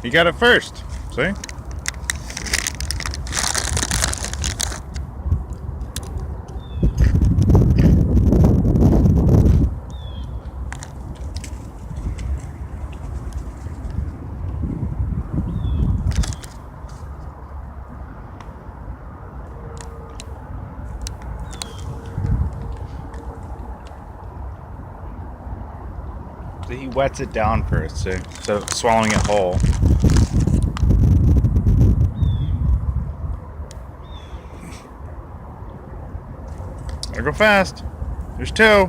You got it first. See? He wets it down first, see? So swallowing it whole. Gotta go fast. There's two.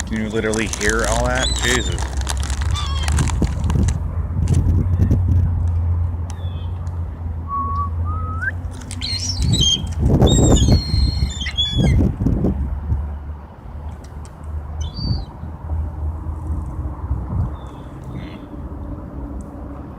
Can you literally hear all that? Jesus.